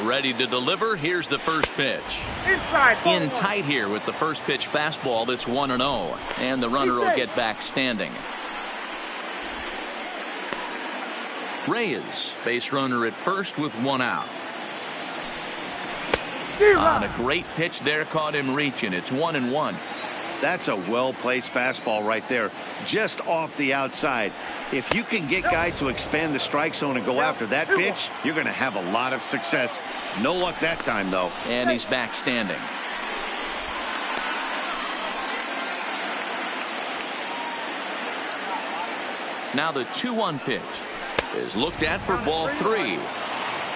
Ready to deliver. Here's the first pitch. In tight here with the first pitch fastball. That's 1-0. And the runner will get back standing. Reyes, base runner at first with 1 out. On a great pitch there, caught him reaching. It's 1-1. That's a well-placed fastball right there, just off the outside. If you can get guys to expand the strike zone and go after that pitch, you're going to have a lot of success. No luck that time, though. And he's back standing. Now the 2-1 pitch is looked at for ball 3.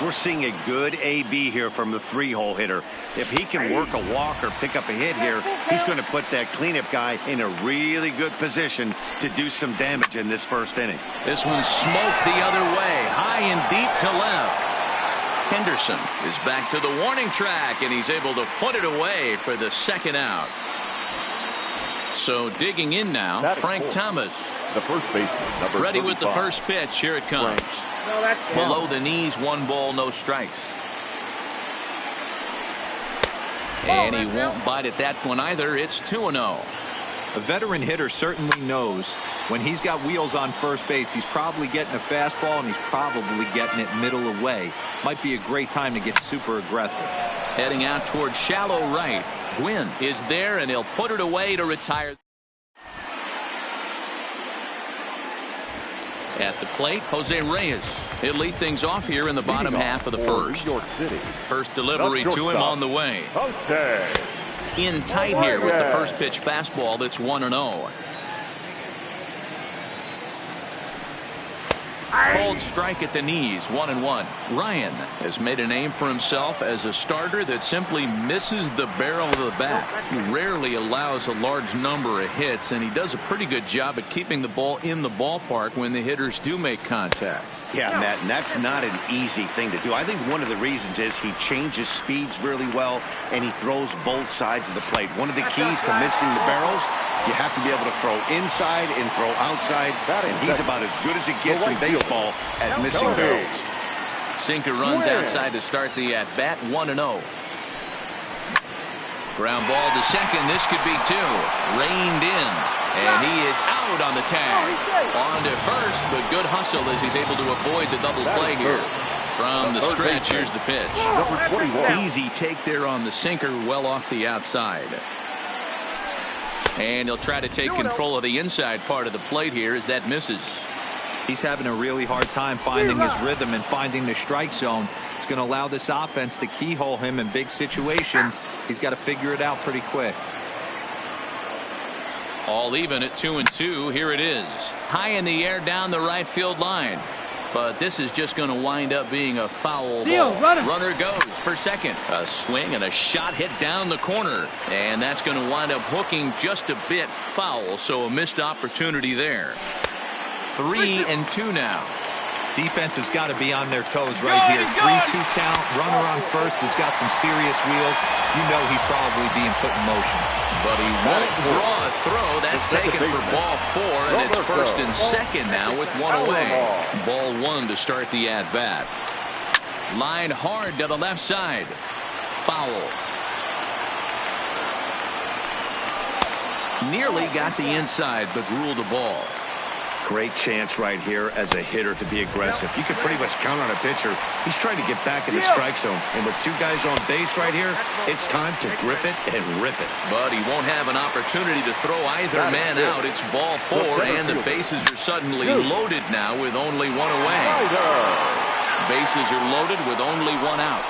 We're seeing a good AB here from the 3-hole hitter. If he can work a walk or pick up a hit here, he's going to put that cleanup guy in a really good position to do some damage in this first inning. This one smoked the other way, high and deep to left. Henderson is back to the warning track, and he's able to put it away for the second out. So digging in now, Frank Thomas. The first baseman, number ready 35. With the first pitch. Here it comes. Below the knees, 1 ball, no strikes. And he won't bite at that one either. It's 2-0. A veteran hitter certainly knows when he's got wheels on first base, he's probably getting a fastball and he's probably getting it middle away. Might be a great time to get super aggressive. Heading out towards shallow right. Gwynn is there, and he'll put it away to retire. At the plate, Jose Reyes. He'll lead things off here in the bottom half of the first. First delivery to him on the way. In tight here with the first pitch fastball. That's 1-0. Cold strike at the knees, 1-1. Ryan has made a name for himself as a starter that simply misses the barrel of the bat. He rarely allows a large number of hits, and he does a pretty good job at keeping the ball in the ballpark when the hitters do make contact. Yeah, Matt, and that's not an easy thing to do. I think one of the reasons is he changes speeds really well, and he throws both sides of the plate. One of the keys to missing the barrels, you have to be able to throw inside and throw outside, and he's about as good as it gets in baseball at missing barrels. Sinker runs outside to start the at-bat, 1-0. Ground ball to second. This could be 2. Reined in. And he is out on the tag. On to first, but good hustle as he's able to avoid the double play here. From the stretch, here's the pitch. Easy take there on the sinker, well off the outside. And he'll try to take control of the inside part of the plate here as that misses. He's having a really hard time finding his rhythm and finding the strike zone. It's going to allow this offense to keyhole him in big situations. He's got to figure it out pretty quick. All even at 2-2. Here it is. High in the air down the right field line. But this is just going to wind up being a foul ball. Runner goes for second. A swing and a shot hit down the corner. And that's going to wind up hooking just a bit foul. So a missed opportunity there. 3-2 now. Defense has got to be on their toes right here. 3-2 count. Runner on first has got some serious wheels. You know he'd probably be in put in motion. But he won't draw a throw. That's taken for ball 4, and it's first and second now with 1 away. Ball 1 to start the at-bat. Line hard to the left side. Foul. Nearly got the inside, but ruled a ball. Great chance right here as a hitter to be aggressive. You can pretty much count on a pitcher. He's trying to get back in the strike zone. And with 2 guys on base right here, it's time to grip it and rip it. But he won't have an opportunity to throw either man out. It's ball 4, and the bases are suddenly loaded now with only 1 away. Bases are loaded with only 1 out.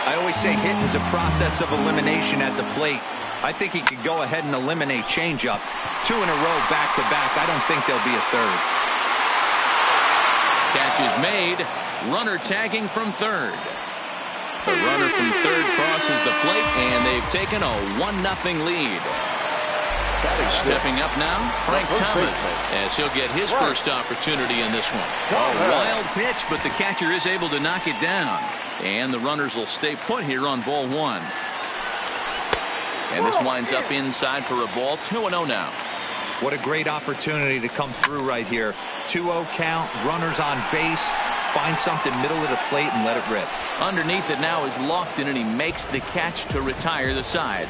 I always say hitting is a process of elimination at the plate. I think he could go ahead and eliminate changeup. 2 in a row back-to-back. I don't think there'll be a third. Catch is made. Runner tagging from third. The runner from third crosses the plate, and they've taken a 1-0 lead. Stepping up now, Frank Thomas, as he'll get his first opportunity in this one. A wild pitch, but the catcher is able to knock it down. And the runners will stay put here on ball 1. And this winds up inside for a ball. 2-0 now. What a great opportunity to come through right here. 2-0 count, runners on base. find something middle of the plate and let it rip. Underneath it now is Lofton, and he makes the catch to retire the side.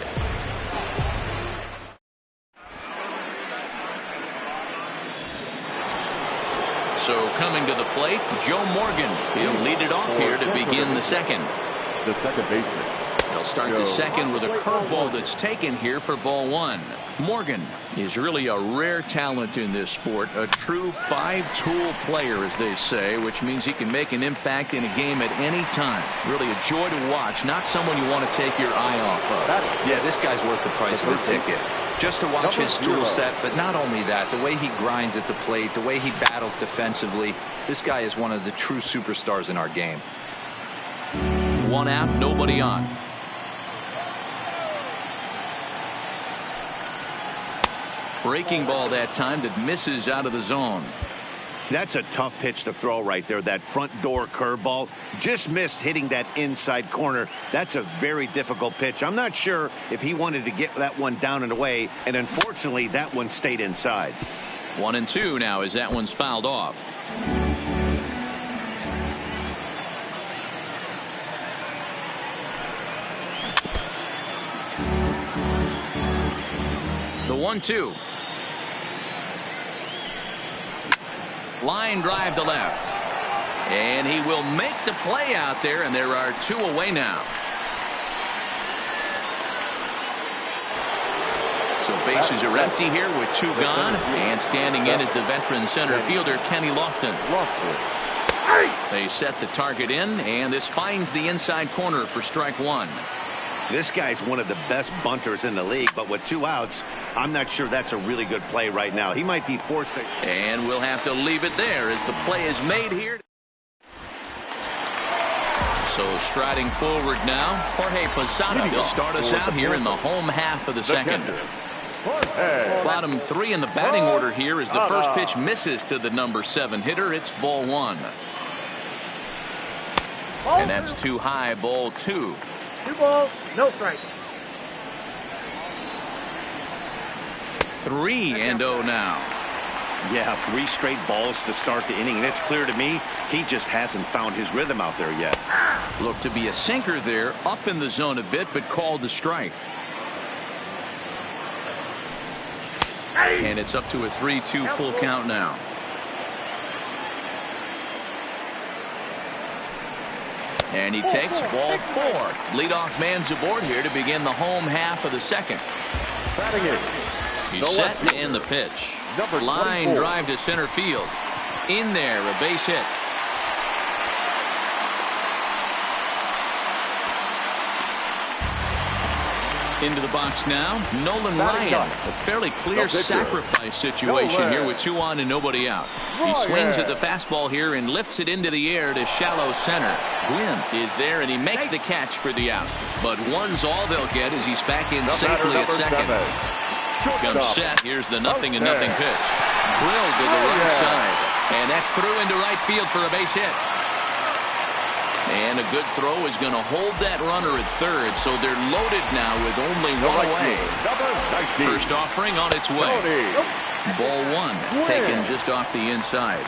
So coming to the plate, Joe Morgan. He'll lead it off here to begin the second. The second baseman. They'll start the second with a curveball that's taken here for ball one. Morgan is really a rare talent in this sport, a true five-tool player, as they say, which means he can make an impact in a game at any time. Really a joy to watch, not someone you want to take your eye off of. Yeah, this guy's worth the price of a ticket. Just to watch his tool set, but not only that, the way he grinds at the plate, the way he battles defensively, this guy is one of the true superstars in our game. One out, nobody on. Breaking ball that time that misses out of the zone. That's a tough pitch to throw right there. That front door curveball just missed hitting that inside corner. That's a very difficult pitch. I'm not sure if he wanted to get that one down and away, and unfortunately that one stayed inside. 1-2 now as that one's fouled off. The 1-2. Line drive to left. And he will make the play out there, and there are two away now. So bases are empty here with two gone. And standing in is the veteran center fielder, Kenny Lofton. They set the target in, and this finds the inside corner for strike one. This guy's one of the best bunters in the league, but with two outs, I'm not sure that's a really good play right now. He might be forced to... And we'll have to leave it there as the play is made here. So striding forward now, Jorge Posada will start us out here in the home half of the second. Bottom three in the batting order here as the first pitch misses to the number 7 hitter. It's ball one. And that's too high, ball two. 2 balls, no strike. 3-0 now. Yeah, 3 straight balls to start the inning, and it's clear to me he just hasn't found his rhythm out there yet. Looked to be a sinker there, up in the zone a bit, but called a strike. And it's up to a 3-2 full count now. And he takes ball 4. Leadoff man's aboard here to begin the home half of the second. He's set and the pitch. Line drive to center field. In there, a base hit. Into the box now, Nolan Ryan. A fairly clear sacrifice situation here with 2 on and nobody out. He swings at the fastball here and lifts it into the air to shallow center. Gwynn is there and he makes the catch for the out. But 1's all they'll get as he's back in safely at second. Comes set. Here's the 0-0 pitch. Drilled to the right side. And that's through into right field for a base hit. And a good throw is going to hold that runner at third, so they're loaded now with only 1 away. First offering on its way. Ball 1 taken just off the inside.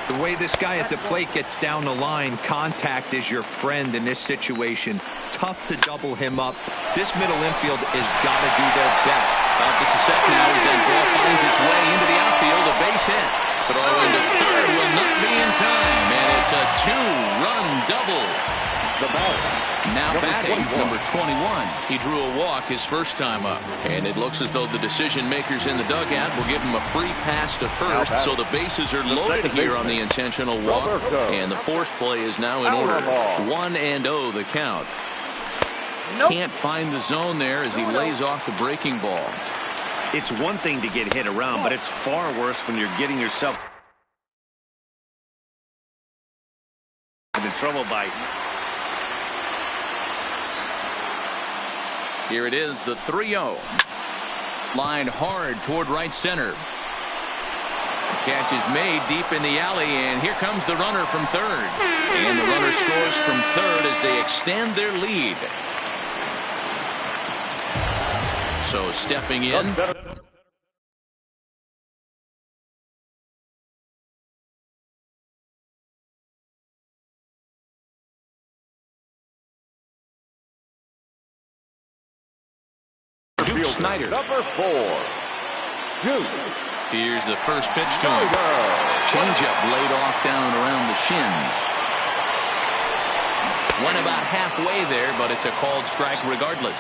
The way this guy at the plate gets down the line, contact is your friend in this situation. Tough to double him up. This middle infield has got to do their best. Up to second now as that ball finds its way into the outfield, a base hit. Throw into third will not be in time, and it's a 2-run double. Now batting, number 21. He drew a walk his first time up, and it looks as though the decision makers in the dugout will give him a free pass to first, so the bases are loaded here on the intentional walk, and the force play is now in order. 1-0 the count. Can't find the zone there as he lays off the breaking ball. It's one thing to get hit around, but it's far worse when you're getting yourself into trouble by... Here it is, the 3-0. Line hard toward right center. The catch is made deep in the alley, and here comes the runner from third. And the runner scores from third as they extend their lead. So stepping in. Snyder. Number 4. Duke. Here's the first pitch to him. Changeup laid off down around the shins. Went about halfway there, but it's a called strike regardless.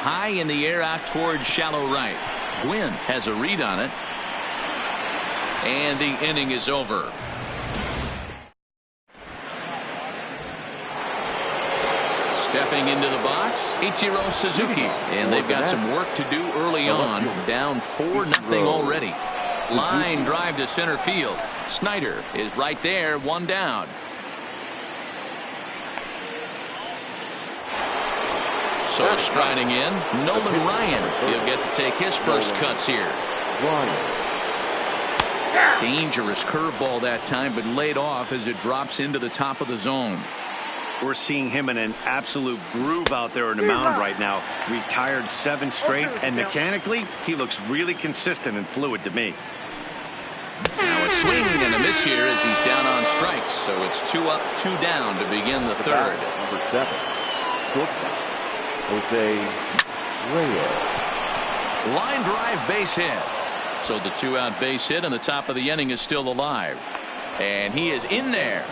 High in the air out towards shallow right. Gwynn has a read on it. And the inning is over. Stepping into the box, Ichiro Suzuki. And they've got some work to do early on. Down 4-0 already. Line drive to center field. Snyder is right there, one down. So striding in, Nolan Ryan. He'll get to take his first cuts here. Dangerous curveball that time, but laid off as it drops into the top of the zone. We're seeing him in an absolute groove out there in the mound right now. Retired 7 straight, and mechanically, he looks really consistent and fluid to me. Now a swing and a miss here as he's down on strikes. So it's 2 up, 2 down to begin the third. Number 7. Shortstop. Jose Reyes. Line drive base hit. So the 2-out base hit and the top of the inning is still alive. And he is in there.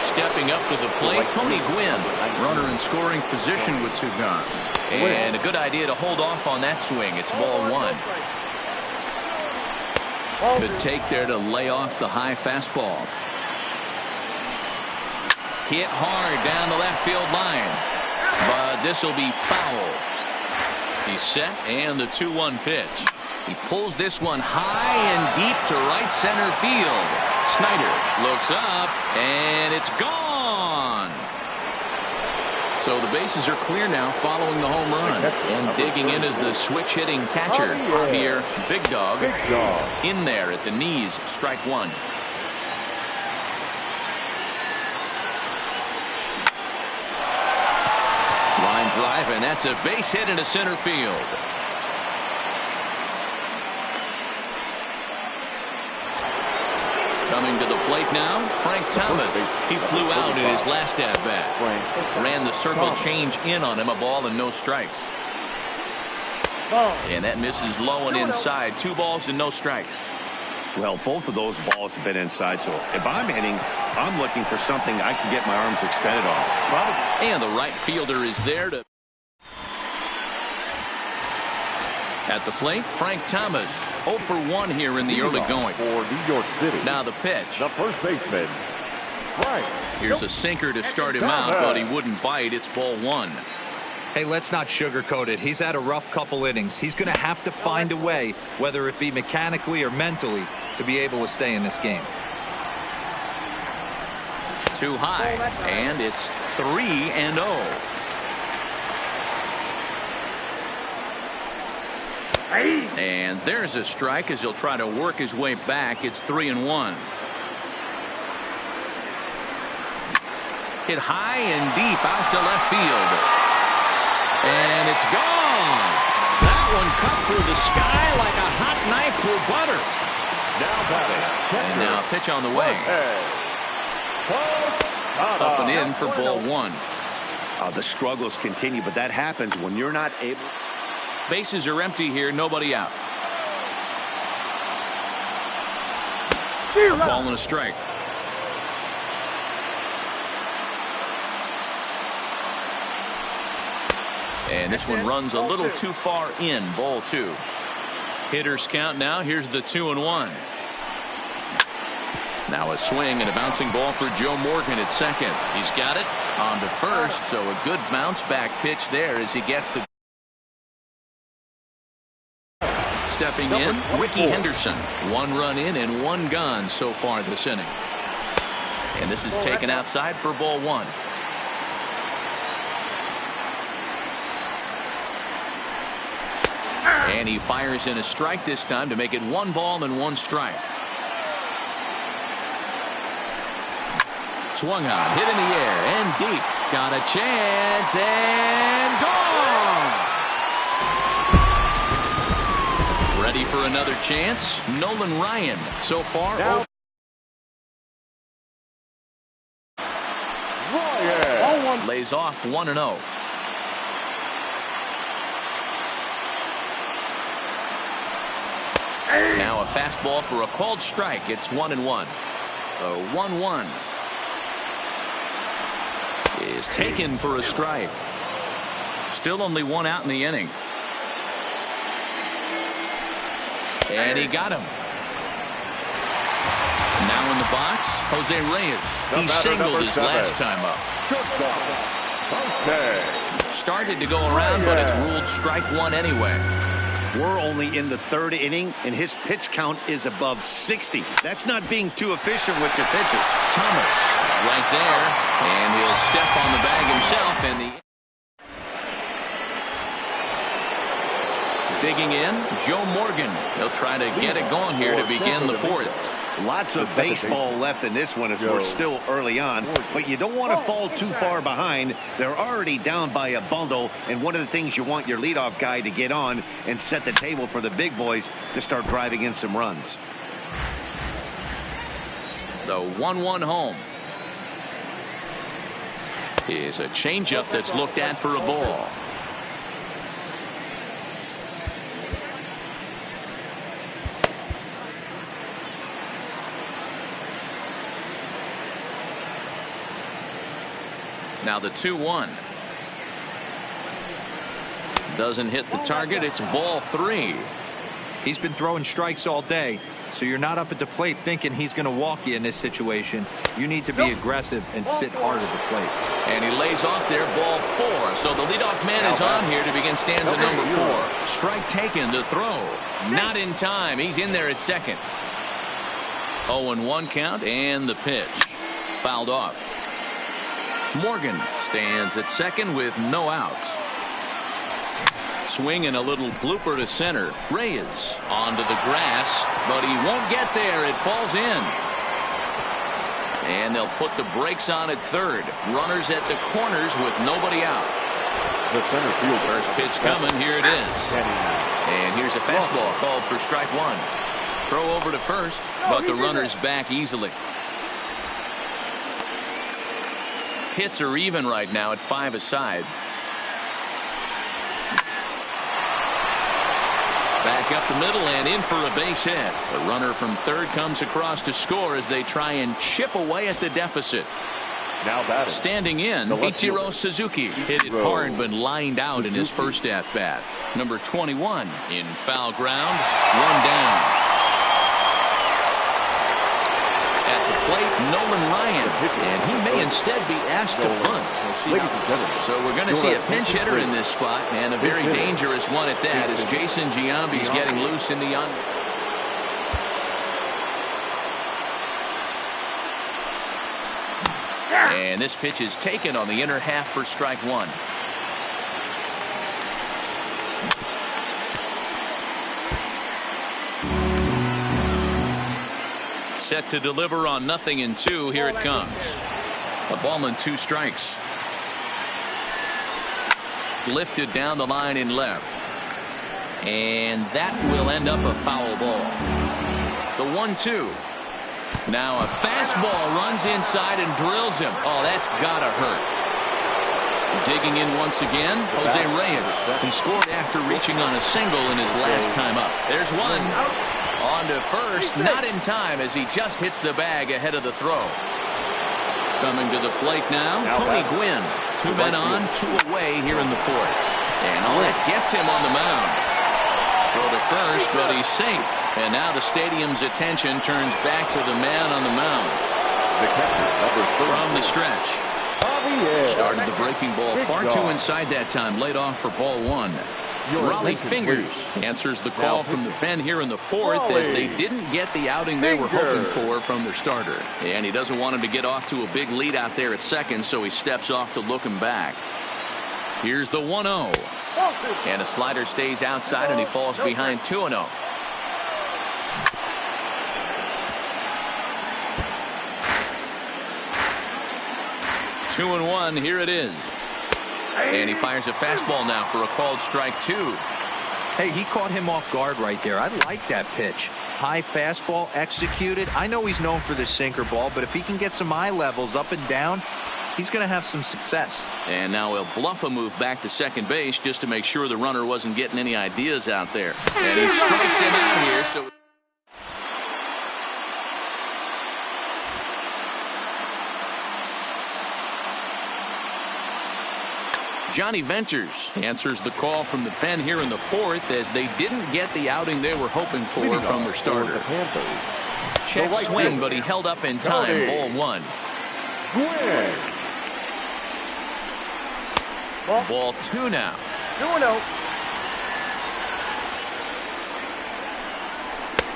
Stepping up to the plate, Tony Gwynn. Runner in scoring position with 2 gone. And a good idea to hold off on that swing. It's ball 1. Good take there to lay off the high fastball. Hit hard down the left field line. But this will be foul. He's set and the 2-1 pitch. He pulls this one high and deep to right center field. Snyder looks up and it's gone. So the bases are clear now following the home run. And digging in is the switch hitting catcher, Javier Big Dog. In there at the knees, strike 1. Line drive, and that's a base hit into center field. Coming to the plate now, Frank Thomas. He flew out in his last at-bat. Ran the circle change in on him, a ball and no strikes. And that misses low and inside. 2 balls and no strikes. Well, both of those balls have been inside, so if I'm hitting, I'm looking for something I can get my arms extended on. And the right fielder is there to... At the plate, Frank Thomas. 0 for 1 here in the early going. For New York City. Now the pitch. The first baseman. Frank. Here's a sinker to start him out, but he wouldn't bite. It's ball 1. Hey, let's not sugarcoat it. He's had a rough couple innings. He's going to have to find a way, whether it be mechanically or mentally, to be able to stay in this game. Too high, and it's 3-0. And there's a strike as he'll try to work his way back. It's 3-1. Hit high and deep out to left field. And it's gone. That one cut through the sky like a hot knife through butter. Now batting. And now a pitch on the way. Up and in for ball 1. The struggles continue, but that happens when you're not able. Bases are empty here, nobody out. A ball and a strike. And this one runs a little too far in, ball 2. Hitters count now. Here's the 2-1. Now a swing and a bouncing ball for Joe Morgan at second. He's got it on to first, so a good bounce back pitch there as he gets the... Stepping in, Ricky Henderson. 1 run in and 1 gone so far this inning. And this is taken outside for ball 1. And he fires in a strike this time to make it 1 ball and 1 strike. Swung on, hit in the air and deep. Got a chance and gone. Ready for another chance? Nolan Ryan so far. Ryan lays off 1-0. Now a fastball for a called strike. It's 1-1. The 1-1 is taken for a strike. Still only one out in the inning. And he got him. Now in the box, Jose Reyes. He singled his last time up. Started to go around, but it's ruled strike one anyway. We're only in the third inning, and his pitch count is above 60. That's not being too efficient with your pitches. Thomas right there, and he'll step on the bag himself. And digging in, Joe Morgan. He'll try to get it going here to begin the fourth. Lots of baseball left in this one as we're still early on, but you don't want to fall too far behind. They're already down by a bundle, and one of the things you want your leadoff guy to get on and set the table for the big boys to start driving in some runs. The 1-1 home is a changeup that's looked at for a ball. Now the 2-1 doesn't hit the target. It's ball 3. He's been throwing strikes all day, so you're not up at the plate thinking he's going to walk you in this situation. You need to be aggressive and sit hard at the plate. And he lays off there, ball 4. So the leadoff man is on here to begin stanza number 4. Strike taken, the throw. Not in time. He's in there at second. 0-1 count, and the pitch. Fouled off. Morgan stands at second with no outs. Swing and a little blooper to center. Reyes onto the grass, but he won't get there. It falls in. And they'll put the brakes on at third. Runners at the corners with nobody out. The center field. First pitch coming. Here it is. And here's a fastball called for strike one. Throw over to first, but the runner's back easily. Hits are even right now at 5 aside. Back up the middle and in for a base hit. The runner from third comes across to score as they try and chip away at the deficit. Now batting. Standing in, Ichiro Suzuki hit it hard but lined out in his first at bat. Number 21 in foul ground. One down. At the plate, Nolan Ryan, and he may instead be asked to bunt. So we're going to see a pinch hitter in this spot, and a very dangerous one at that, as Jason Giambi's getting loose in the on. And this pitch is taken on the inner half for strike one. Set to deliver on 0-2. Here it comes. A ball and 2 strikes. Lifted down the line in left. And that will end up a foul ball. The 1-2. Now a fastball runs inside and drills him. Oh, that's gotta hurt. Digging in once again, Jose Reyes. He scored after reaching on a single in his last time up. There's one. On to first, not in time as he just hits the bag ahead of the throw. Coming to the plate now, Tony Gwynn. 2 men on, 2 away here in the fourth. And all that gets him on the mound. Throw to first, but he's safe. And now the stadium's attention turns back to the man on the mound. From the stretch. Started the breaking ball far too inside that time. Laid off for ball 1. Raleigh Fingers answers the call from the pen here in the fourth as they didn't get the outing they were hoping for from their starter. And he doesn't want him to get off to a big lead out there at second, so he steps off to look him back. Here's the 1-0. And a slider stays outside and he falls behind 2-0. Two and 1. Here it is. And he fires a fastball now for a called strike 2. Hey, he caught him off guard right there. I like that pitch. High fastball executed. I know he's known for this sinker ball, but if he can get some eye levels up and down, he's going to have some success. And now he'll bluff a move back to second base just to make sure the runner wasn't getting any ideas out there. And he strikes him out here. So Johnny Venters answers the call from the pen here in the fourth as they didn't get the outing they were hoping for from their starter. Check swing, but he held up in time. Ball one. Ball two now. 2-0.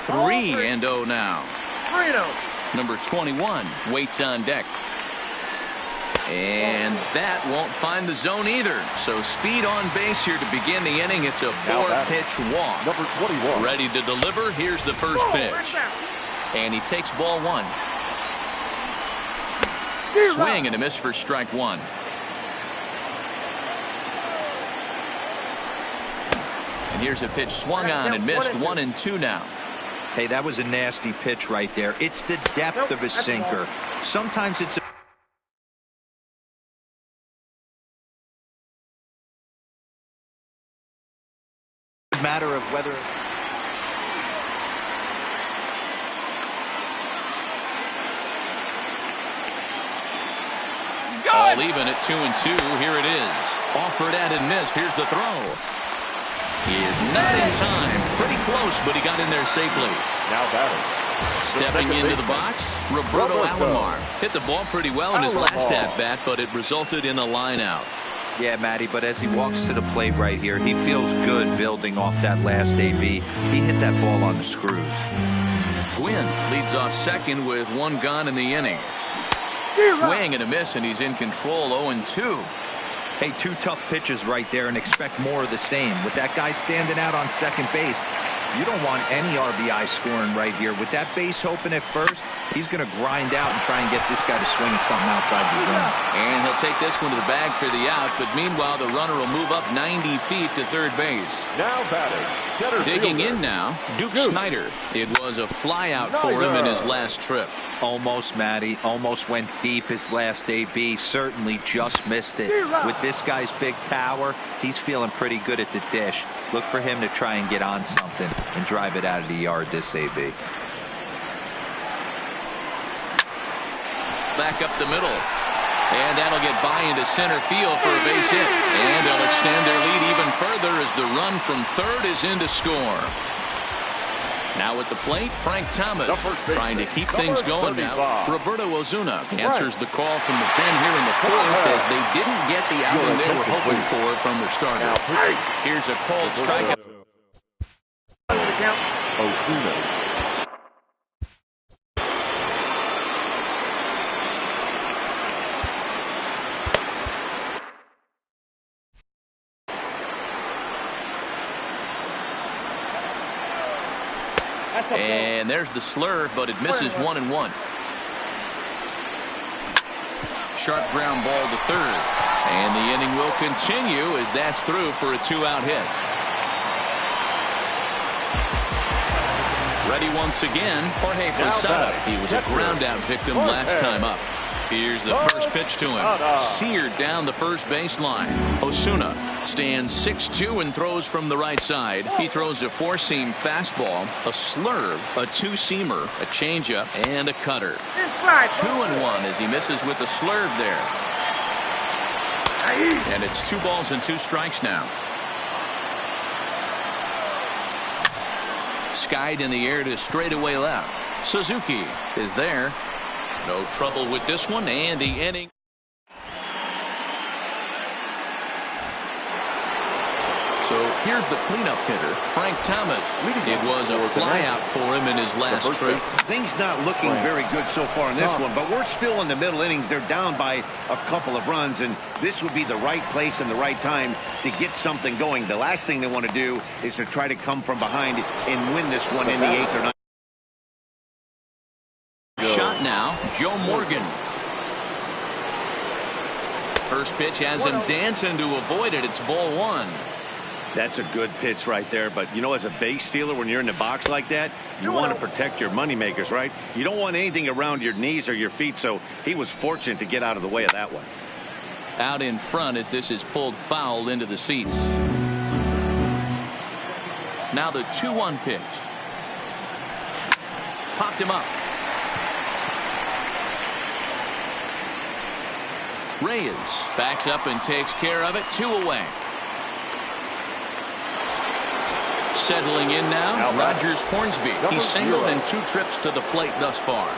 3-0 now. 3-0. Number 21 waits on deck. And that won't find the zone either. So speed on base here to begin the inning. It's a 4-pitch walk. Number 21. Ready to deliver. Here's the first pitch. And he takes ball one. Swing and a miss for strike one. And here's a pitch swung on and missed. 1-2 now. Hey, that was a nasty pitch right there. It's the depth of a sinker. Sometimes it's a matter of whether all even at 2-2. Here it is. Offered at and missed. Here's the throw. He is not in time. Pretty close, but he got in there safely. Now batting. Stepping into the box, Roberto Alomar hit the ball pretty well in his last at-bat, but it resulted in a line out. Yeah, Matty, but as he walks to the plate right here, he feels good building off that last AB. He hit that ball on the screws. Gwynn leads off second with one gone in the inning. Swing and a miss, and he's in control. 0-2. Hey, two tough pitches right there, and expect more of the same. With that guy standing out on second base, you don't want any RBI scoring right here. With that base open at first, he's going to grind out and try and get this guy to swing at something outside the zone. And he'll take this one to the bag for the out, but meanwhile, the runner will move up 90 feet to third base. Now batting. Digging in now, Duke Snyder. It was a flyout for him in his last trip. Almost, Matty. Almost went deep his last AB. Certainly just missed it. With this guy's big power, he's feeling pretty good at the dish. Look for him to try and get on something and drive it out of the yard this AB. Back up the middle. And that'll get by into center field for a base hit. And they'll extend their lead even further as the run from third is in to score. Now at the plate, Frank Thomas trying to keep things going now. Roberto Ozuna answers the call from the pen here in the fourth as they didn't get the outing they were hoping for from their starter. Here's a called strikeout. Ozuna. And there's the slurve, but it misses 1-1. Sharp ground ball to third. And the inning will continue as that's through for a 2-out hit. Ready once again, Jorge Posada. He was a ground-out victim last time up. Here's the first pitch to him. Seared down the first baseline. Osuna stands 6'2" and throws from the right side. He throws a four-seam fastball, a slurve, a two-seamer, a changeup, and a cutter. 2-1 as he misses with the slurve there. And it's 2 balls and 2 strikes now. Skied in the air to straightaway left. Suzuki is there. No trouble with this one, and the inning. So here's the cleanup hitter, Frank Thomas. It was a flyout for him in his last trip. Things not looking very good so far in this one, but we're still in the middle innings. They're down by a couple of runs, and this would be the right place and the right time to get something going. The last thing they want to do is to try to come from behind and win this one in the 8th or 9th. Shot now, Joe Morgan. First pitch has him dancing to avoid it. It's ball 1. That's a good pitch right there, but you know, as a base stealer, when you're in the box like that, you want to protect your moneymakers, right? You don't want anything around your knees or your feet, so he was fortunate to get out of the way of that one. Out in front as this is pulled foul into the seats. Now the 2-1 pitch. Popped him up. Reyes backs up and takes care of it. 2 away. Settling in now, Rogers Hornsby. He's singled in 2 trips to the plate thus far.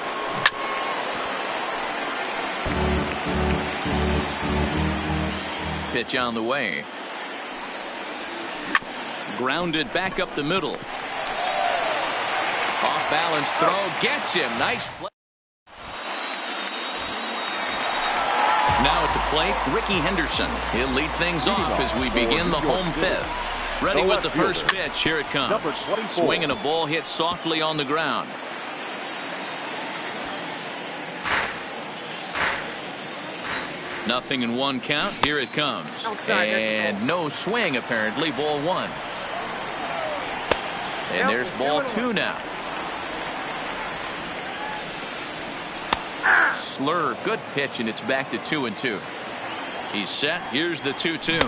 Pitch on the way. Grounded back up the middle. Off balance throw. Gets him. Nice play. Now at the plate, Ricky Henderson. He'll lead things off as we begin the home 5th. Ready with the first pitch. Here it comes. Swinging a ball hit softly on the ground. Nothing in 1 count. Here it comes. And no swing apparently. Ball 1. And there's ball 2 now. Slurve, good pitch, and it's back to 2-2. He's set. Here's the 2-2.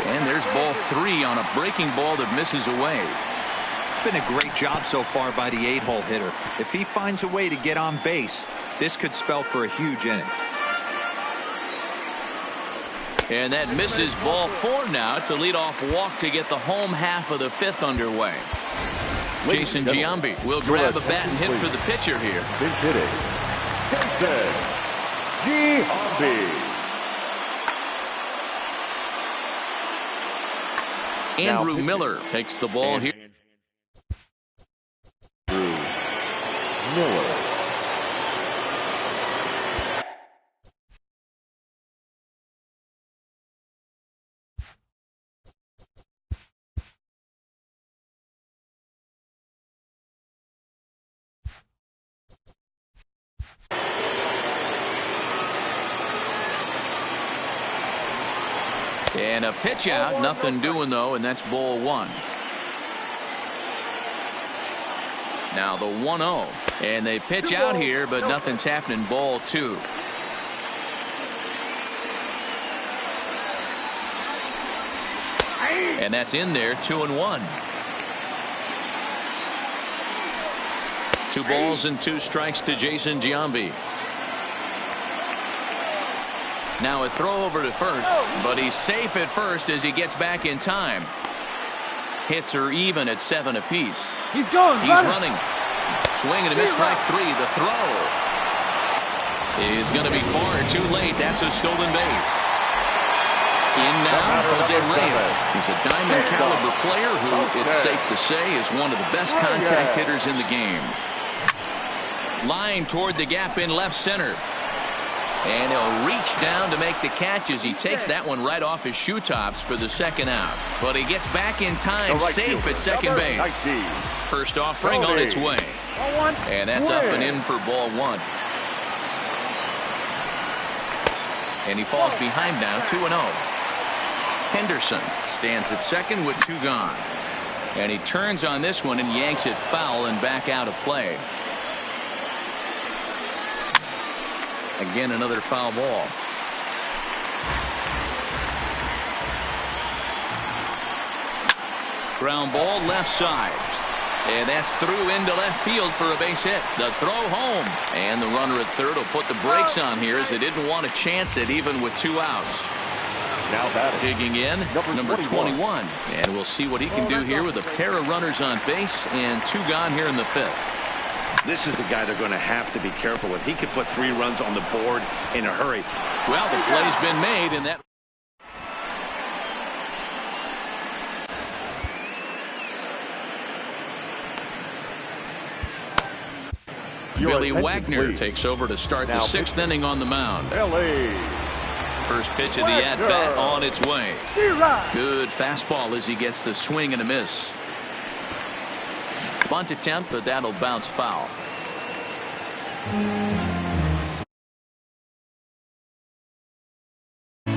And there's ball 3 on a breaking ball that misses away. It's been a great job so far by the 8-hole hitter. If he finds a way to get on base, this could spell for a huge inning. And that misses ball 4 now. It's a leadoff walk to get the home half of the 5th underway. Jason Giambi will grab a bat and hit for the pitcher here. Big hitting. Jason Giambi. Andrew Miller takes the ball here. Andrew Miller. And a pitch out, nothing doing though, and that's ball 1. Now the 1-0, and they pitch out here, but nothing's happening. Ball 2. And that's in there. 2-1. 2 balls and 2 strikes to Jason Giambi. Now a throw over to first, but he's safe at first as he gets back in time. Hits are even at 7 apiece. He's going. He's running. Swing and a miss, strike 3. The throw is going to be far too late. That's a stolen base. In now, Jose Reyes. He's a diamond caliber player who, it's safe to say, is one of the best contact hitters in the game. Line toward the gap in left center. And he'll reach down to make the catch as he takes that one right off his shoe tops for the 2nd out. But he gets back in time, safe at second base. First offering on its way. And that's up and in for ball 1. And he falls behind now, 2-0. Henderson stands at second with 2 gone. And he turns on this one and yanks it foul and back out of play. Again, another foul ball. Ground ball left side. And that's through into left field for a base hit. The throw home. And the runner at third will put the brakes on here as they didn't want to chance it even with 2 outs. Now batting. Digging in, number 21. And we'll see what he can do here with a pair of runners on base and 2 gone here in the 5th. This is the guy they're going to have to be careful with. He could put 3 runs on the board in a hurry. Well, the play's been made, and that. Billy Wagner takes over to start the 6th inning on the mound. First pitch of the at-bat on its way. Good fastball as he gets the swing and a miss. Bunt attempt, but that'll bounce foul.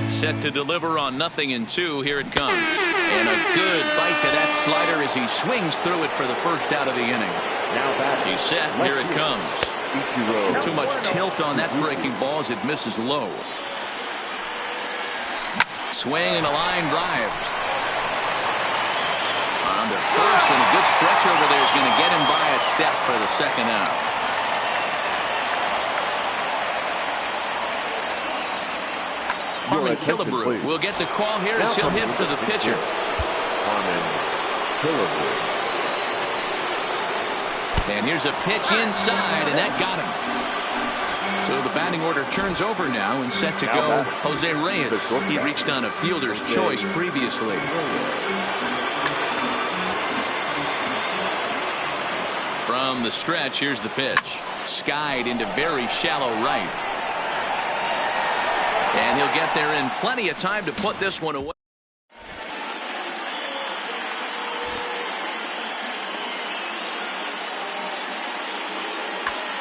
Set to deliver on 0-2. Here it comes. And a good bite to that slider as he swings through it for the first out of the inning. He's set. Here it comes. Too much tilt on that breaking ball as it misses low. Swing and a line drive. On to first, and a good stretch over there is going to get him by a step for the 2nd out. Harmon Killebrew will get the call here as he'll hit for the pitcher. Harmon Killebrew. And here's a pitch inside, and that got him. So the batting order turns over now and set to go Jose Reyes. He reached on a fielder's choice previously. From the stretch, here's the pitch. Skied into very shallow right. And he'll get there in plenty of time to put this one away.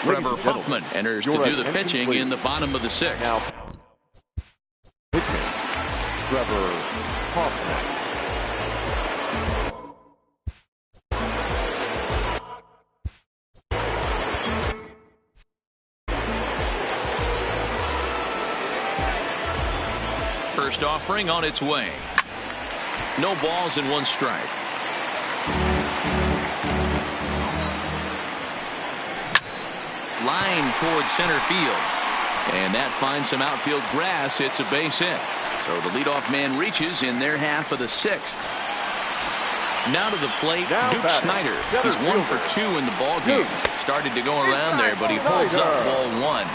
Trevor Hoffman enters to do the pitching in the bottom of the sixth. Now, pitching, Trevor Hoffman. First offering on its way. No balls and one strike. Line towards center field. And that finds some outfield grass. It's a base hit. So the leadoff man reaches in their half of the sixth. Now to the plate, Duke Snyder. He's 1 for 2 in the ball game. Started to go around there, but he holds up ball one.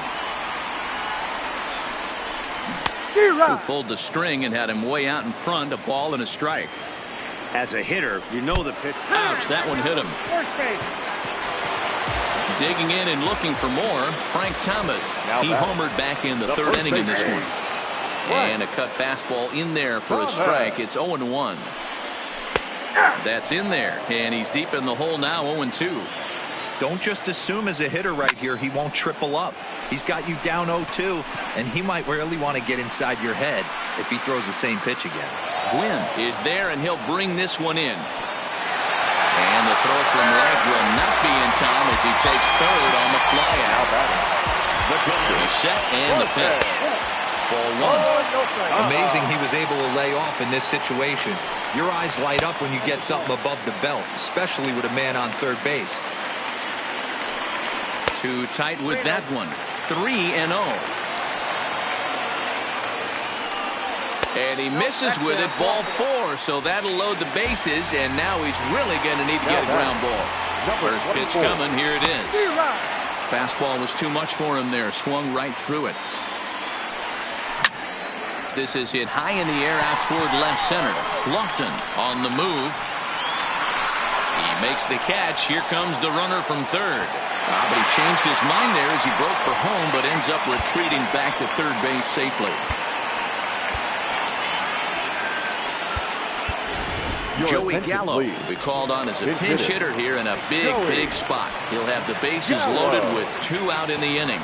Who pulled the string and had him way out in front, a ball and a strike. As a hitter, you know the pitch. Ouch, that one hit him. Digging in and looking for more, Frank Thomas. He homered back in the third inning in this one. And a cut fastball in there for a strike. It's 0-1. That's in there, and he's deep in the hole now, 0-2. Don't just assume as a hitter right here he won't triple up. He's got you down 0-2, and he might really want to get inside your head if he throws the same pitch again. Gwynn is there, and he'll bring this one in. And the throw from right will not be in time as he takes third on the flyout. He's set and the pitch. Ball one. Amazing he was able to lay off in this situation. Your eyes light up when you get something above the belt, especially with a man on third base. Too tight with that one. 3-0. And he misses with it, ball 4, so that'll load the bases, and now he's really going to need to get a ground ball. First pitch coming, here it is. Fastball was too much for him there, swung right through it. This is hit high in the air out toward left center. Lofton on the move. He makes the catch. Here comes the runner from third. But he changed his mind there as he broke for home, but ends up retreating back to third base safely. Joey Gallo will be called on as a pinch hitter here in a big spot. He'll have the bases loaded with 2 out in the inning.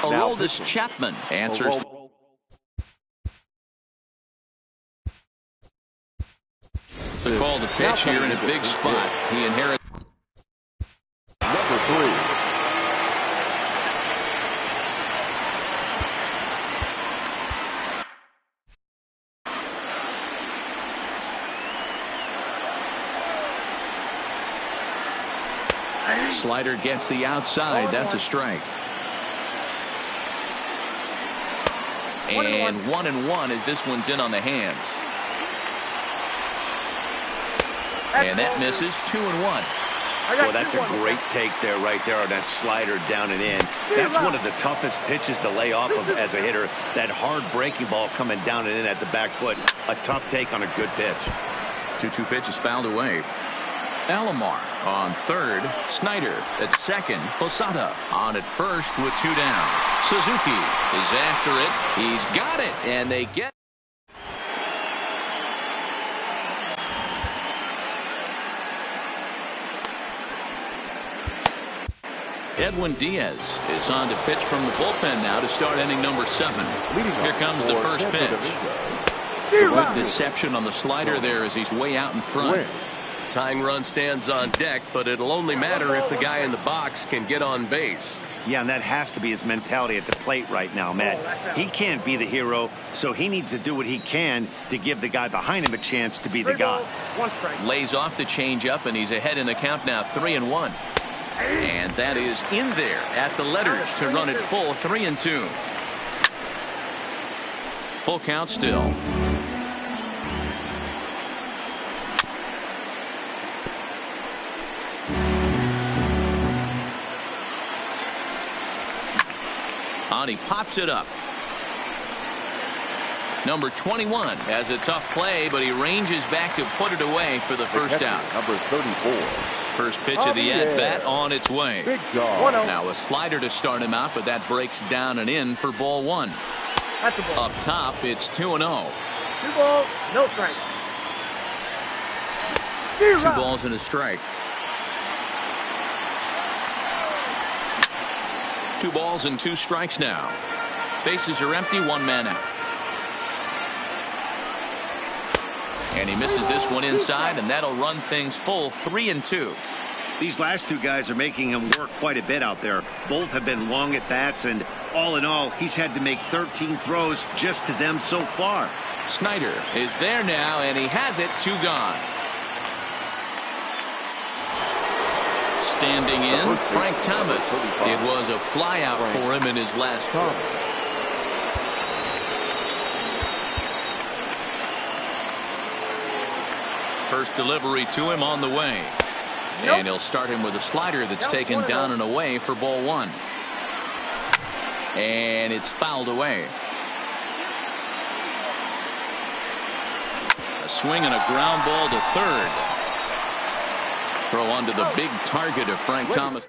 Aroldis Chapman answers. The call to pitch here in a big spot. He inherits. Number 3. Slider gets the outside. That's a strike. And 1-1 as this one's in on the hands. And that misses. 2-1. Well, that's a great take there, right there, on that slider down and in. That's one of the toughest pitches to lay off of as a hitter. That hard breaking ball coming down and in at the back foot. A tough take on a good pitch. 2-2 pitch is fouled away. Alomar on third. Snyder at second. Posada on at first with 2 down. Suzuki is after it. He's got it, and they get. Edwin Diaz is on to pitch from the bullpen now to start inning number 7. Here comes the first pitch. Good deception on the slider there as he's way out in front. Tying run stands on deck, but it'll only matter if the guy in the box can get on base. Yeah, and that has to be his mentality at the plate right now, Matt. He can't be the hero, so he needs to do what he can to give the guy behind him a chance to be the guy. Lays off the changeup, and he's ahead in the count now, 3-1. And that is in there at the letters to run it full, 3-2. Full count still. He pops it up. Number 21 has a tough play, but he ranges back to put it away for the first out. Number 34. First pitch of the at-bat on its way. Big dog. Now a slider to start him out, but that breaks down and in for ball one. Up top, it's 2-0. 2 balls, no strike. 2 balls and a strike. 2 balls and 2 strikes now. Bases are empty, 1 man out. And he misses this one inside, and that'll run things full, 3-2. These last 2 guys are making him work quite a bit out there. Both have been long at bats, and all in all, he's had to make 13 throws just to them so far. Snyder is there now, and he has it, 2 gone. Standing in, Frank Thomas. It was a fly out for him in his last throw. First delivery to him on the way. And he'll start him with a slider that's taken down and away for ball one. And it's fouled away. A swing and a ground ball to third. Throw onto the big target of Frank Thomas.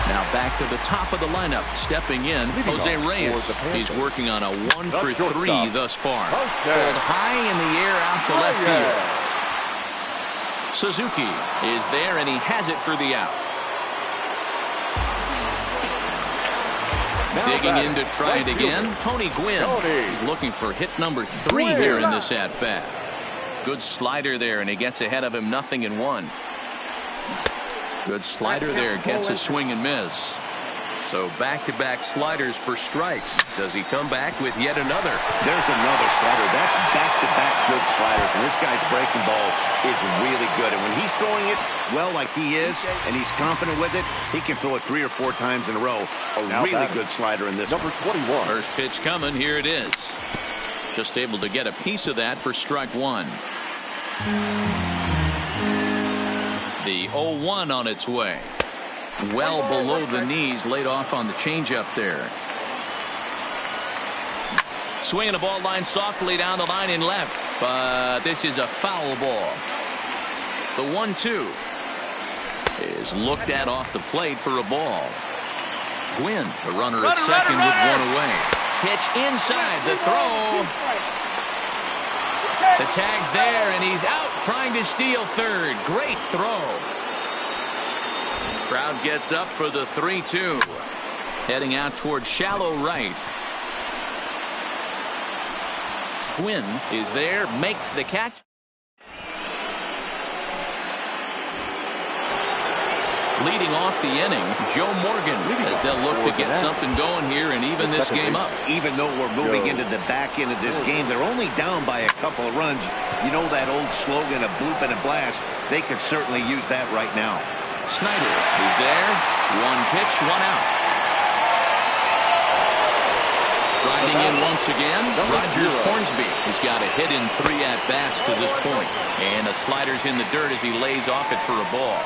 Now back to the top of the lineup. Stepping in, Jose Reyes. He's working on a 1 for 3 thus far. Pulled high in the air out to left field. Suzuki is there, and he has it for the out. Digging in to try it again, Tony Gwynn. He's looking for hit number 3 here in this at-bat. Good slider there, and he gets ahead of him, 0-1. Good slider there, gets a swing and miss. So back-to-back sliders for strikes. Does he come back with yet another? There's another slider. That's back-to-back good sliders, and this guy's breaking ball is really good. And when he's throwing it well like he is, and he's confident with it, he can throw it 3 or 4 times in a row. A really good slider in this Number 21. First pitch coming, here it is. Just able to get a piece of that for strike 1. The 0-1 on its way. Well below the knees, laid off on the changeup there. Swinging a ball line softly down the line in left, but this is a foul ball. The 1-2 is looked at off the plate for a ball. Gwynn, the runner at second with 1 away. Pitch inside, the throw. The tag's there, and he's out trying to steal third. Great throw. Crowd gets up for the 3-2. Heading out towards shallow right. Gwynn is there, makes the catch. Leading off the inning, Joe Morgan, as they'll look to get something going here and even this game up. Even though we're moving into the back end of this game, they're only down by a couple of runs. You know that old slogan of bloop and a blast. They could certainly use that right now. Snyder is there. 1 pitch, 1 out. Riding in once again, Rogers Hornsby. He's got a hit in 3 at-bats to this point. And the slider's in the dirt as he lays off it for a ball.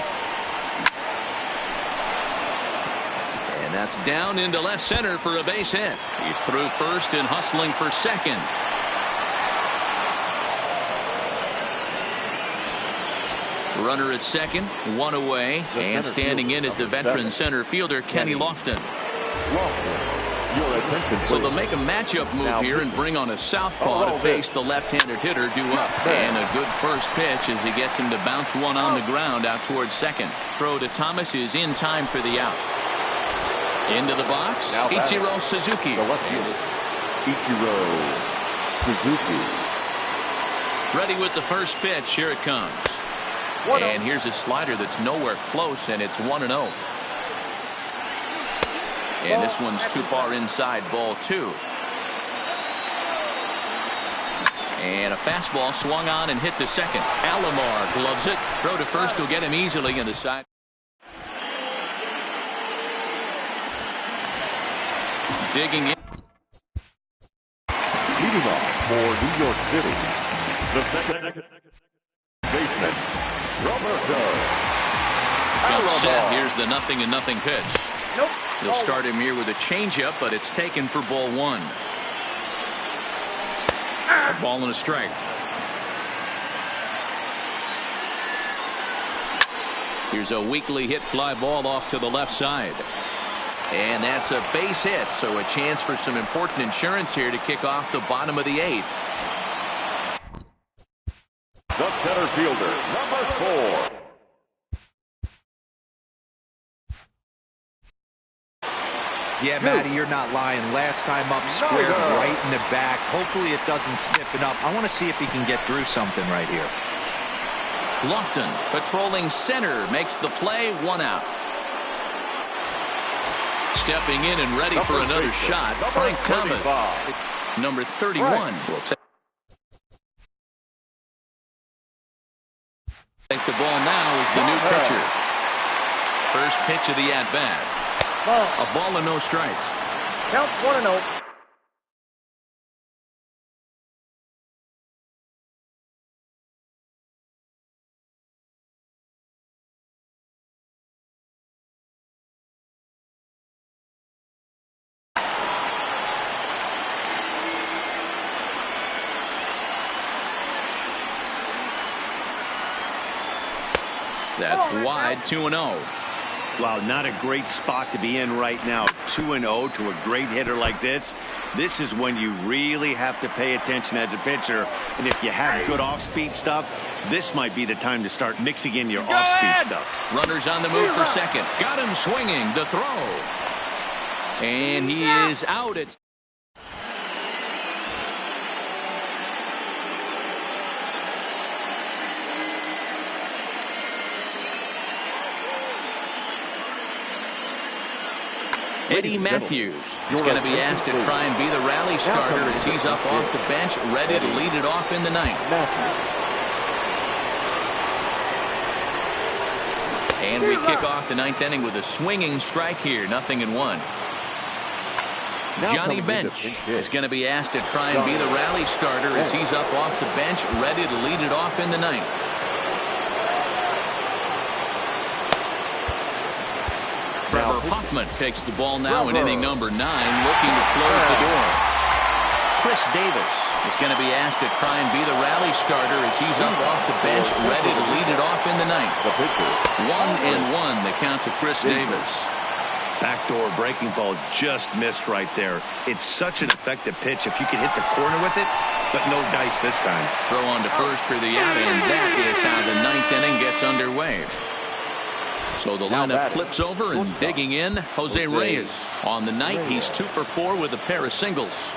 And that's down into left center for a base hit. He's through first and hustling for second. Runner at second, 1 away, and standing in is the veteran center fielder Kenny Lofton. So they'll make a matchup move here and bring on a southpaw to face the left-handed hitter due up. And a good first pitch as he gets him to bounce one on the ground out towards second. Throw to Thomas is in time for the out. Into the box, Ichiro Suzuki. Ichiro Suzuki. Ready with the first pitch. Here it comes. And here's a slider that's nowhere close, and it's 1-0. And this one's too far inside, ball 2. And a fastball swung on and hit to second. Alomar gloves it. Throw to first will get him easily in the side. Digging in. Leading off for New York City, the second baseman, Roberto. Set. Here's the 0-0 pitch. Nope. They'll start him here with a changeup, but it's taken for ball 1. A ball and a strike. Here's a weakly hit fly ball off to the left side. And that's a base hit, so a chance for some important insurance here to kick off the bottom of the 8th. The center fielder, number 4. Yeah, Matty, you're not lying. Last time up, squared right in the back. Hopefully it doesn't stiffen up. I want to see if he can get through something right here. Lofton patrolling center makes the play, 1 out. Stepping in and ready for another shot, Frank Thomas, number 31. Will take the ball now as the new pitcher. First pitch of the at-bat. A ball and no strikes. Count 1-0. That's wide, 2-0. Wow, not a great spot to be in right now. 2-0 to a great hitter like this. This is when you really have to pay attention as a pitcher. And if you have good off-speed stuff, this might be the time to start mixing in your off-speed stuff. Runners on the move for second. Got him swinging. The throw. And he is out. It's Eddie Matthews is going to be asked to try and be the rally starter as he's up off the bench, ready to lead it off in the 9th. And we kick off the 9th inning with a swinging strike here, 0-1. Johnny Bench is going to be asked to try and be the rally starter as he's up off the bench, ready to lead it off in the 9th. Trevor Hoffman takes the ball now in inning number 9, looking to close the door. Chris Davis is going to be asked to try and be the rally starter as he's up off the bench, ready to lead it off in the 9th. 1-1, the count to Chris Davis. Backdoor breaking ball just missed right there. It's such an effective pitch if you can hit the corner with it, but no dice this time. Throw on to first for the out, and that is how the 9th inning gets underway. So the lineup flips over, and digging in, Jose Reyes. On the night, he's 2 for 4 with a pair of singles.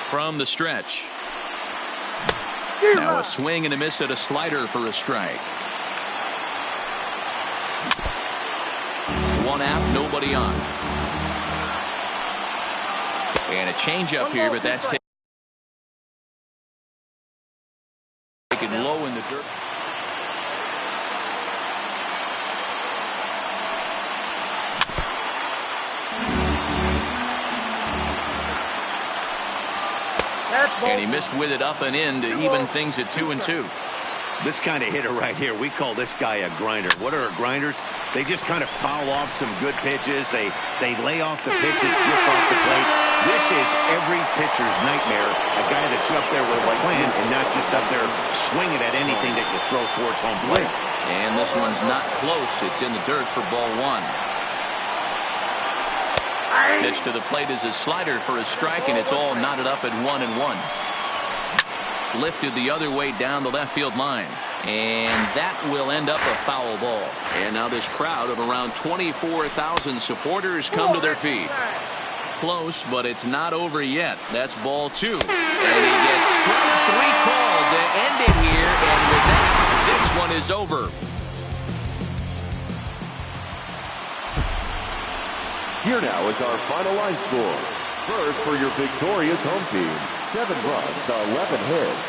From the stretch. Now a swing and a miss at a slider for a strike. 1 out, nobody on. And a changeup here, but that's taken low in the dirt. And he missed with it up and in to even things at 2-2. This kind of hitter right here, we call this guy a grinder. What are grinders? They just kind of foul off some good pitches. They lay off the pitches just off the plate. This is every pitcher's nightmare. A guy that's up there with a plan and not just up there swinging at anything that you throw towards home plate. And this one's not close. It's in the dirt for ball 1. Pitch to the plate is a slider for a strike, and it's all knotted up at 1-1. Lifted the other way down the left field line, and that will end up a foul ball. And now this crowd of around 24,000 supporters come to their feet. Close, but it's not over yet. That's ball 2, and he gets strike 3 called to end it here, and with that, this one is over. Here now is our final line score. First, for your victorious home team, 7 runs, 11 hits,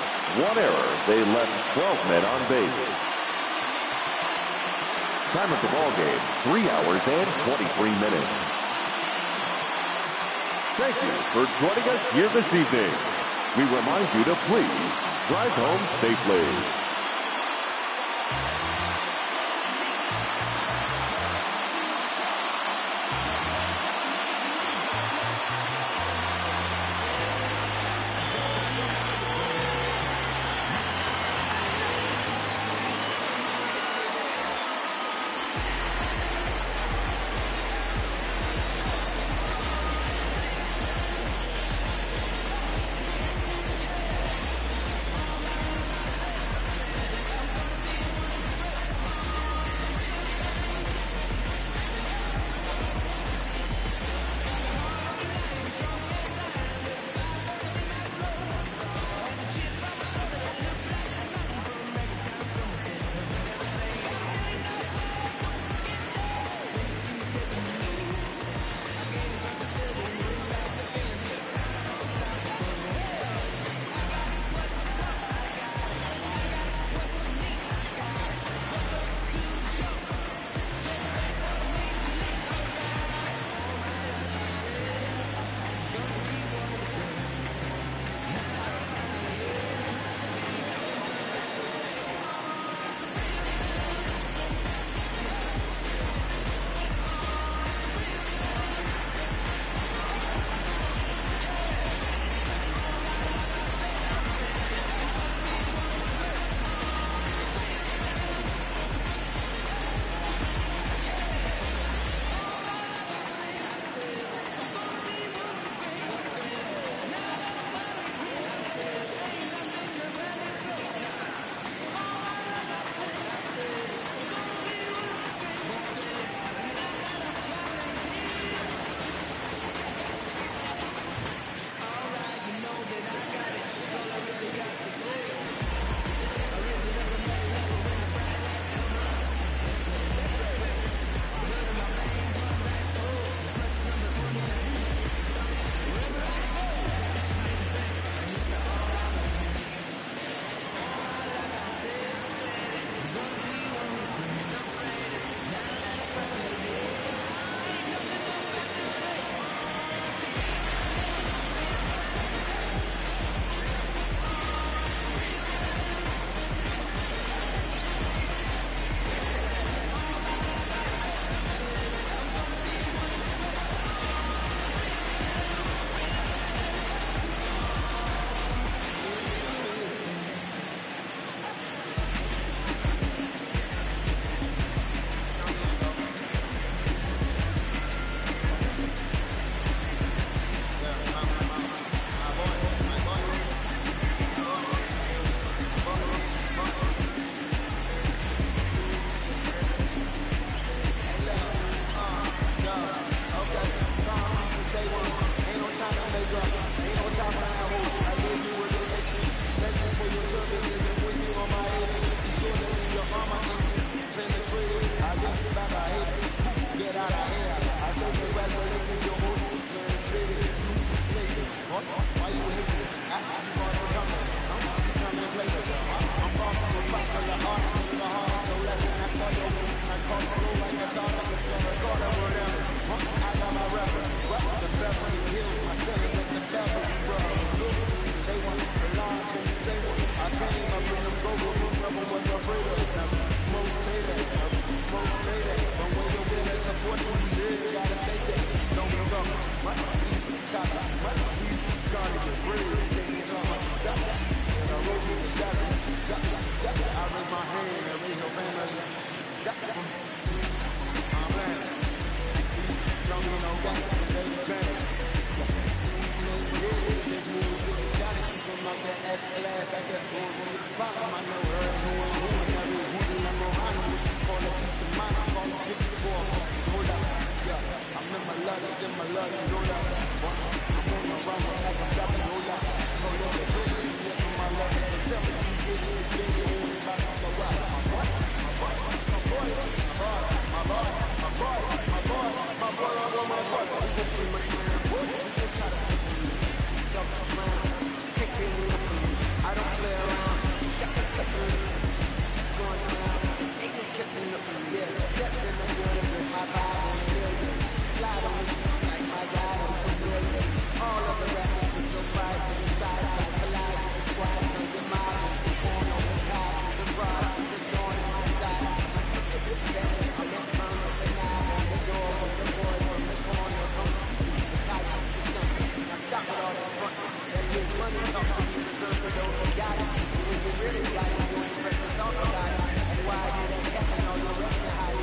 1 error. They left 12 men on base. Time of the ball game, 3 hours and 23 minutes. Thank you for joining us here this evening. We remind you to please drive home safely. I'm on the run like I'm dropping no lie. When you really got it, you ain't pressed to talk about it. That's why it ain't happening on your record.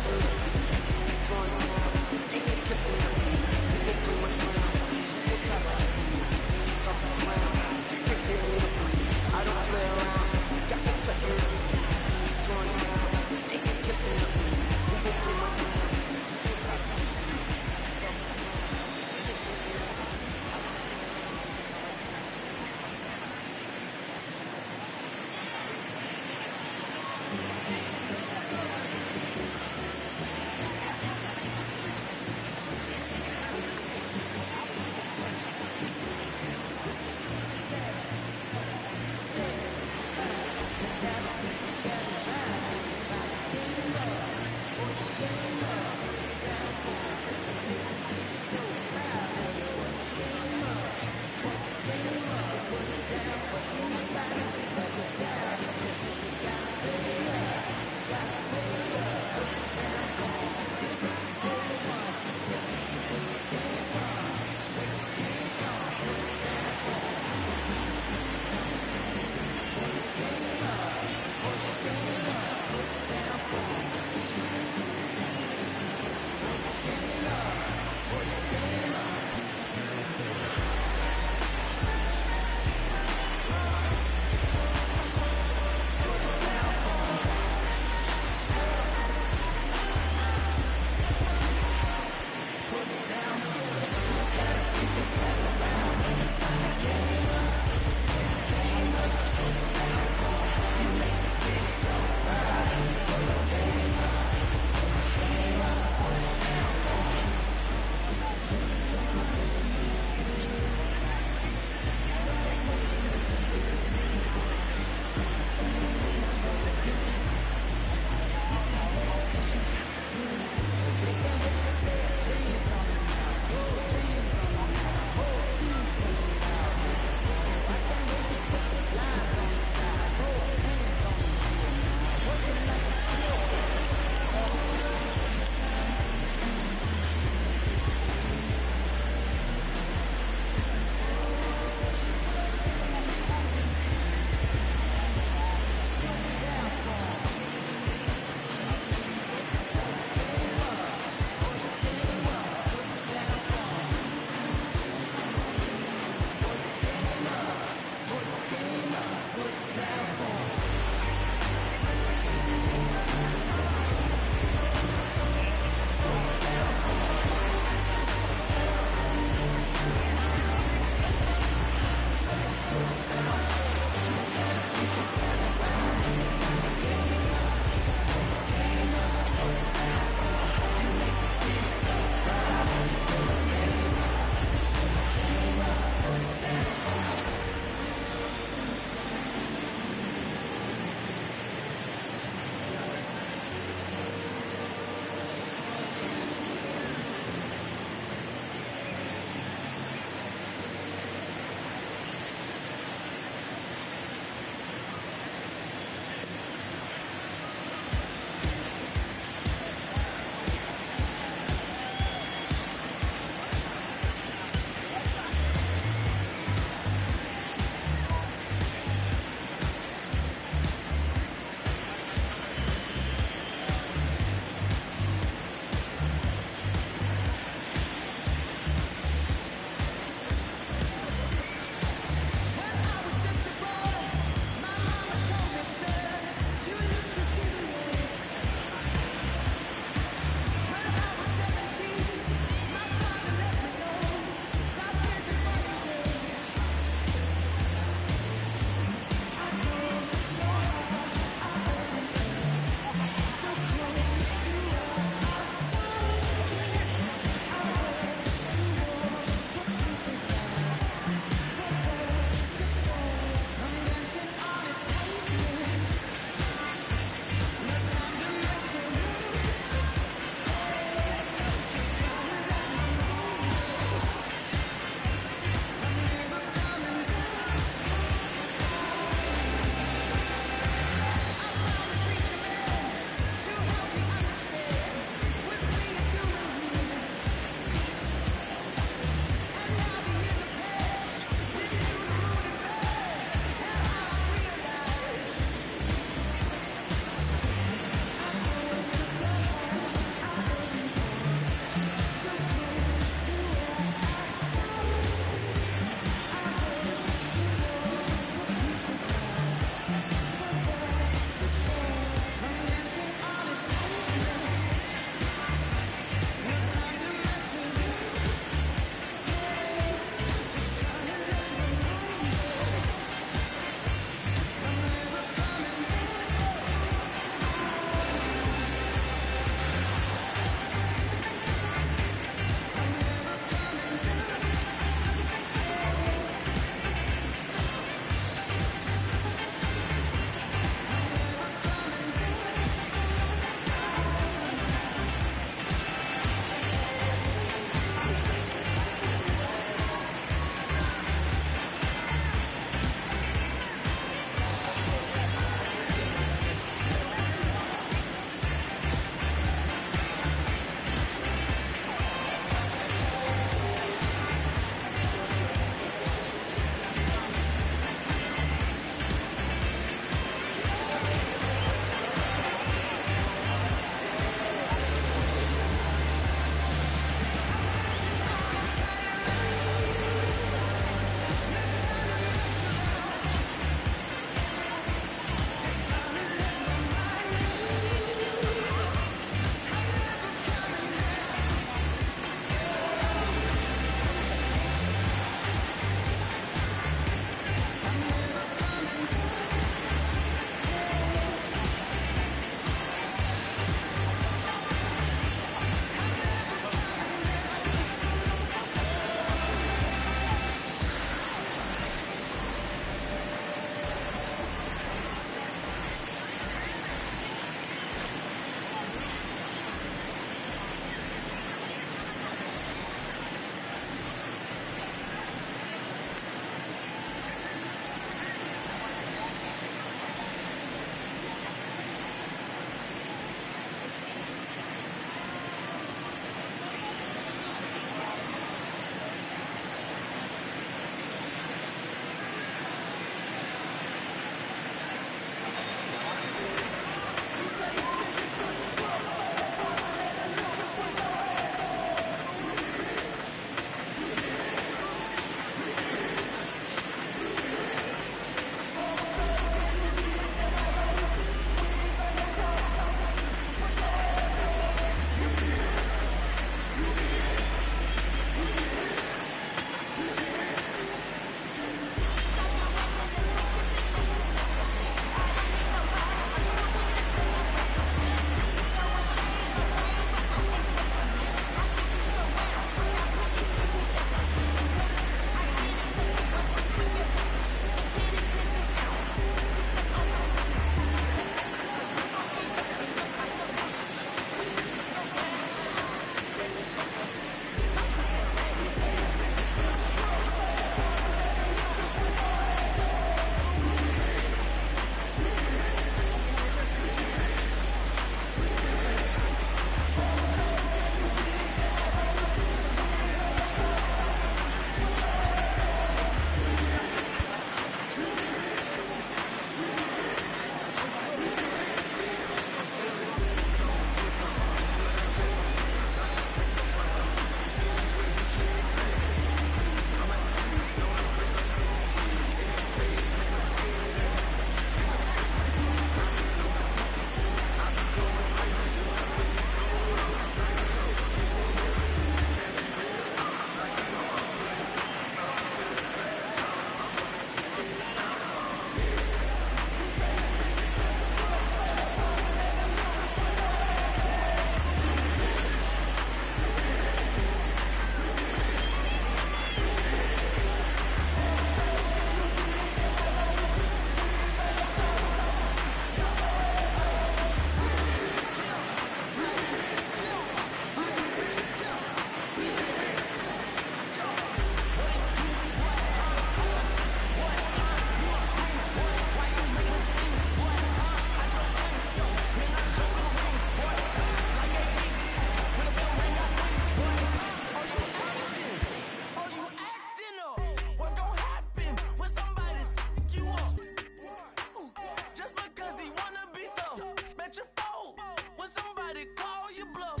when somebody call you bluff.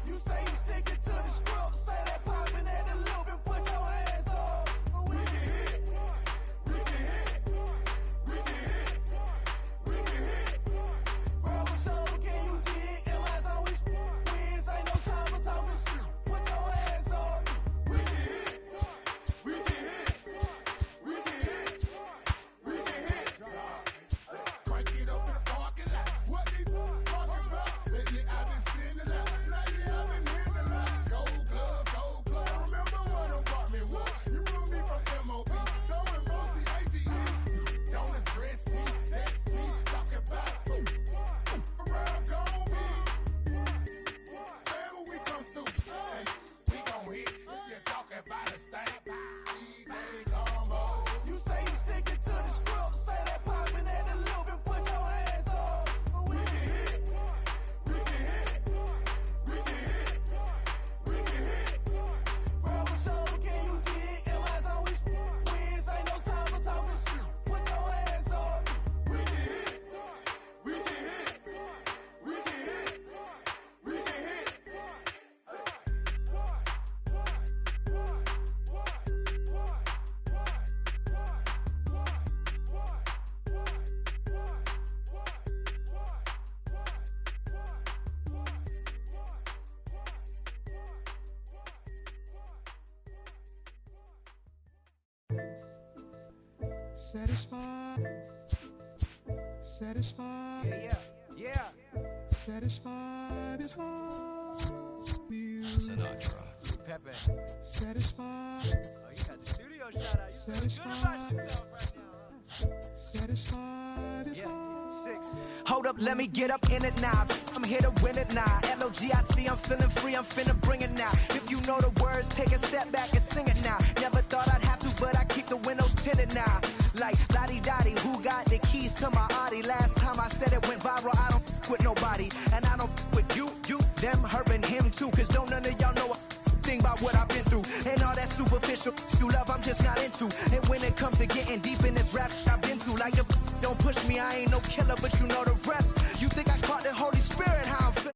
You say you sticking to the script, say that popping at the loop and put your hands up. We can hit, we can hit, we can hit, we can hit. Grab a shoulder, can you dig? Am I so wins? Ain't no time for talking shit. Put your hands up. We can hit, we can hit, we can hit, we can hit. Crank it up in the parking lot. What they talking about? Lately I've been seeing a lot. Lately I've been hearing a lot. Gold glove, gold glove. I remember when them brought me what? You remember me from M.O.B. Throwing Mossy ATE. Don't address me, text me, talk about around gon' be. Wherever we come through, hey, we gon' hit. You talking about a stank. DJ Combo. You say you sticking to the script, say that popping at the loop and put your hands up. We can hit, we can hit, we can hit, we can hit. Grab a shoulder, can you dig? Am I so wins? Ain't no time for talking shit. Put your hands up. We can hit, we can hit, we can hit, we can hit. Satisfied, satisfied, Yeah. satisfied is all you. Sinatra. Pepe. Satisfied, Oh, you got the studio shot out. You feeling good about yourself right now, huh? satisfied is all. Hold up, let me get up in it now. I'm here to win it now. LOGIC, I'm feeling free, I'm finna bring it now. If you know the words, take a step back and sing it now. Never thought I'd have to, but I keep the windows tinted now. Like, lottie-dottie, who got the keys to my Audi? Last time I said it went viral, I don't with nobody. And I don't with you, them, her, and him too. Cause don't none of y'all know a thing about what I've been through. And all that superficial you love, I'm just not into. And when it comes to getting deep in this rap I've been to, like the don't push me, I ain't no killer, but you know the rest. You think I caught the Holy Spirit, how I'm feeling?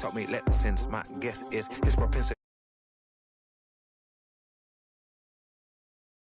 taught me lessons. My guess is his propensity.